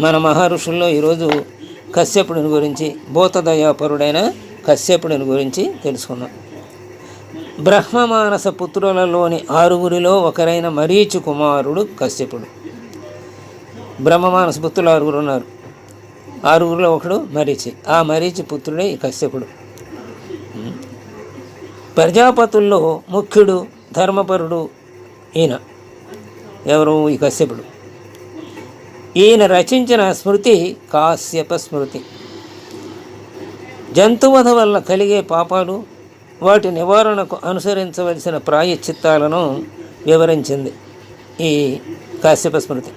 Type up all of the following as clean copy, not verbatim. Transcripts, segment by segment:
మన మహర్షుల్లో ఈరోజు కశ్యపుడిని గురించి, భూతదయాపరుడైన కశ్యపుడిని గురించి తెలుసుకున్నాం. బ్రహ్మమానస పుత్రులలోని 6గురిలో ఒకరైన మరీచి కుమారుడు కశ్యపుడు. బ్రహ్మమానస పుత్రులు 6గురు ఉన్నారు. 6గురిలో ఒకడు మరీచి. ఆ మరీచి పుత్రుడే ఈ కశ్యపుడు. ప్రజాపతుల్లో ముఖ్యుడు, ధర్మపరుడు ఈయన. ఎవరు? ఈ కశ్యపుడు. ఈయన రచించిన స్మృతి కాశ్యప స్మృతి. జంతువధ వల్ల కలిగే పాపాలు, వాటి నివారణకు అనుసరించవలసిన ప్రాయశ్చిత్తాలను వివరించింది ఈ కాశ్యప స్మృతి.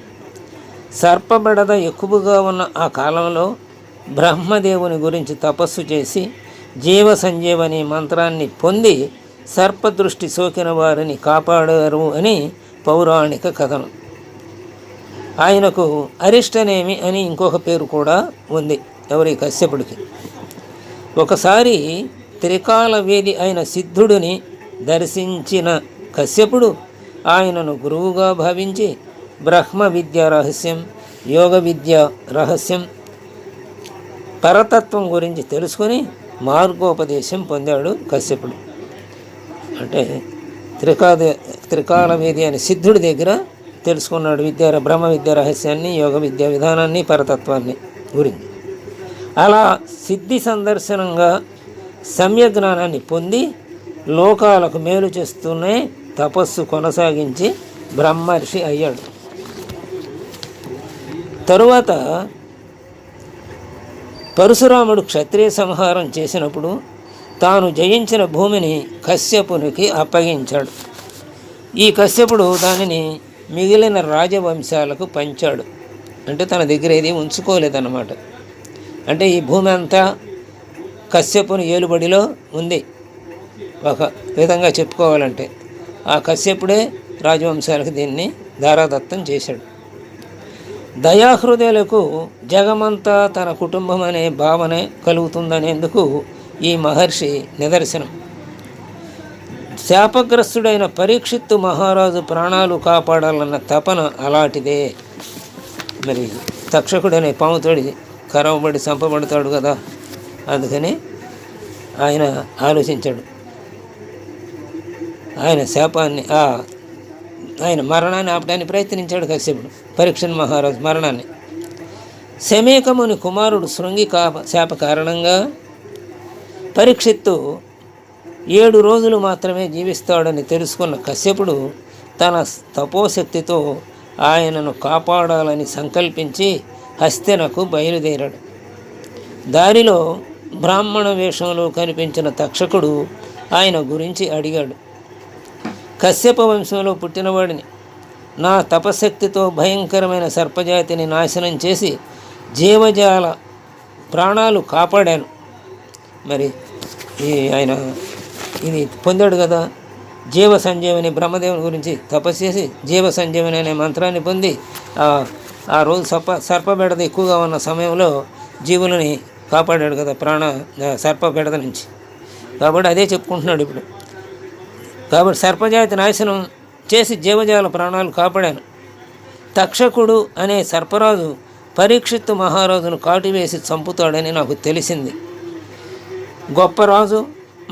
సర్పబెడద ఎక్కువగా ఉన్న ఆ కాలంలో బ్రహ్మదేవుని గురించి తపస్సు చేసి జీవ సంజీవని మంత్రాన్ని పొంది సర్పదృష్టి సోకిన వారిని కాపాడారు అని పౌరాణిక కథనం. ఆయనకు అరిష్టనేమి అని ఇంకొక పేరు కూడా ఉంది. ఎవరి? కశ్యపుడికి. ఒకసారి త్రికాల వేది అయిన సిద్ధుడిని దర్శించిన కశ్యపుడు ఆయనను గురువుగా భావించి బ్రహ్మ విద్య రహస్యం, యోగ విద్య రహస్యం, పరతత్వం గురించి తెలుసుకొని మార్గోపదేశం పొందాడు కశ్యపుడు. అంటే త్రికాల వేది అనే సిద్ధుడి దగ్గర తెలుసుకున్నాడు బ్రహ్మ విద్య రహస్యాన్ని, యోగ విద్య విధానాన్ని, పరతత్వాన్ని గురించి. అలా సిద్ధి సందర్శనంగా సమ్యజ్ఞానాన్ని పొంది లోకాలకు మేలు చేస్తూనే తపస్సు కొనసాగించి బ్రహ్మర్షి అయ్యాడు. తరువాత పరశురాముడు క్షత్రియ సంహారం చేసినప్పుడు తాను జయించిన భూమిని కశ్యపునికి అప్పగించాడు. ఈ కశ్యపుడు దానిని మిగిలిన రాజవంశాలకు పంచాడు. అంటే తన దగ్గర ఏది ఉంచుకోలేదన్నమాట. అంటే ఈ భూమి అంతా కశ్యపుని ఏలుబడిలో ఉంది. ఒక విధంగా చెప్పుకోవాలంటే ఆ కశ్యపుడే రాజవంశాలకు దీన్ని దారాదత్తం చేశాడు. దయాహృదయులకు జగమంతా తన కుటుంబం అనే భావన కలుగుతుందనేందుకు ఈ మహర్షి నిదర్శనం. శాపగ్రస్తుడైన పరీక్షిత్తు మహారాజు ప్రాణాలు కాపాడాలన్న తపన అలాంటిదే. మరి తక్షకుడనే పాముతోడి కరవబడి చంపబడతాడు కదా, అందుకని ఆయన ఆలోచించాడు. ఆయన శాపాన్ని, ఆయన మరణాన్ని ఆపడానికి ప్రయత్నించాడు కశ్యపుడు. పరీక్షణ్ మహారాజు మరణాన్ని. శమేకముని కుమారుడు శృంగి శాప కారణంగా పరీక్షిత్తు 7 రోజులు మాత్రమే జీవిస్తాడని తెలుసుకున్న కశ్యపుడు తన తపోశక్తితో ఆయనను కాపాడాలని సంకల్పించి హస్తినకు బయలుదేరాడు. దారిలో బ్రాహ్మణ వేషంలో కనిపించిన తక్షకుడు ఆయన గురించి అడిగాడు. కశ్యప వంశంలో పుట్టినవాడిని. నా తపశక్తితో భయంకరమైన సర్పజాతిని నాశనం చేసి జీవజాల ప్రాణాలు కాపాడాను. మరి ఆయన ఇది పొందాడు కదా, జీవ సంజీవని, బ్రహ్మదేవుని గురించి తపస్సు చేసి జీవ సంజీవని అనే మంత్రాన్ని పొంది ఆ రోజు సర్పబెడద ఎక్కువగా ఉన్న సమయంలో జీవులని కాపాడాడు కదా సర్పబెడద నుంచి. కాబట్టి అదే చెప్పుకుంటున్నాడు ఇప్పుడు. కాబట్టి సర్పజాతి నాశనం చేసి జీవజాల ప్రాణాలు కాపాడాను. తక్షకుడు అనే సర్పరాజు పరీక్షిత్తు మహారాజును కాటివేసి చంపుతాడని నాకు తెలిసింది. గొప్ప రాజు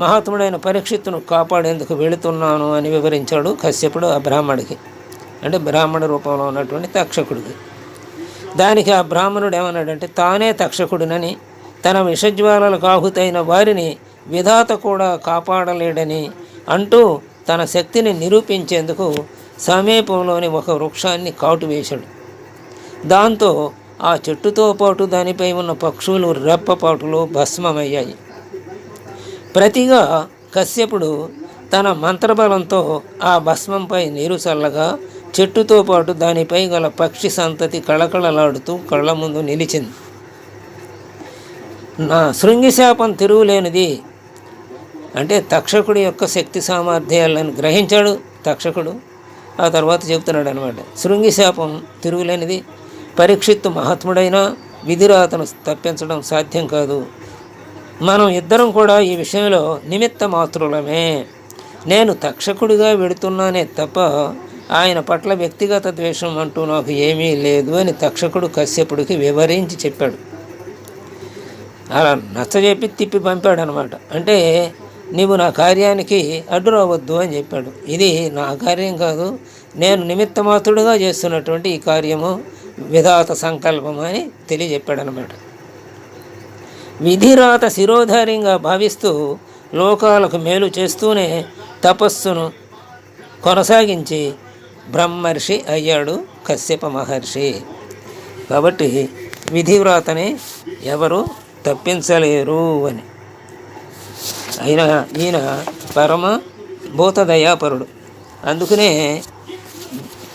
మహాత్ముడైన పరీక్షిత్తును కాపాడేందుకు వెళుతున్నాను అని వివరించాడు కశ్యపుడు ఆ బ్రాహ్మడికి. అంటే బ్రాహ్మణ రూపంలో ఉన్నటువంటి తక్షకుడికి. దానికి ఆ బ్రాహ్మణుడు ఏమన్నాడంటే, తానే తక్షకుడినని, తన విషజ్వాలలకు ఆహుతైన వారిని విధాత కూడా కాపాడలేడని అంటూ తన శక్తిని నిరూపించేందుకు సమీపంలోని ఒక వృక్షాన్ని కాటువేశాడు. దాంతో ఆ చెట్టుతో పాటు దానిపై ఉన్న పక్షులు రెప్పపాటులో భస్మమయ్యాయి. ప్రతిగా కశ్యపుడు తన మంత్రబలంతో ఆ భస్మంపై నీరు చల్లగా చెట్టుతో పాటు దానిపై గల పక్షి సంతతి కళకళలాడుతూ కళ్ళ ముందు నిలిచింది. నా శృంగిశాపం తిరుగులేనిది. అంటే తక్షకుడి యొక్క శక్తి సామర్థ్యాలను గ్రహించాడు తక్షకుడు. ఆ తర్వాత చెబుతున్నాడు అనమాట, శృంగిశాపం తిరుగులేనిది. పరీక్షిత్తు మహాత్ముడైన విధిరాతను తప్పించడం సాధ్యం కాదు. మనం ఇద్దరం కూడా ఈ విషయంలో నిమిత్త మాత్రులమే. నేను తక్షకుడిగా వెడుతున్నానే తప్ప ఆయన పట్ల వ్యక్తిగత ద్వేషం అంటూ నాకు ఏమీ లేదు అని తక్షకుడు కశ్యపుడికి వివరించి చెప్పాడు. అలా నచ్చజెప్పి తిప్పి పంపాడు అనమాట. అంటే నీవు నా కార్యానికి అడ్డు రావద్దు అని చెప్పాడు. ఇది నా కార్యం కాదు, నేను నిమిత్తమాత్రుడుగా చేస్తున్నటువంటి ఈ కార్యము విధాత సంకల్పం అని తెలియజెప్పాడు అనమాట. విధిరాత శిరోధార్యంగా భావిస్తూ లోకాలకు మేలు చేస్తూనే తపస్సును కొనసాగించి బ్రహ్మర్షి అయ్యాడు కశ్యప మహర్షి. కాబట్టి విధివ్రాతని ఎవరు తప్పించలేరు అని. ఈయన పరమ భూతదయాపరుడు. అందుకనే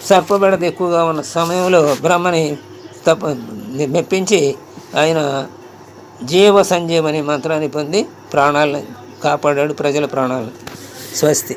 సర్పబెడద ఎక్కువగా ఉన్న సమయంలో బ్రహ్మని మెప్పించి ఆయన జీవ సంజీవని మంత్రాన్ని పొంది ప్రాణాలను కాపాడాడు, ప్రజల ప్రాణాలను. స్వస్తి.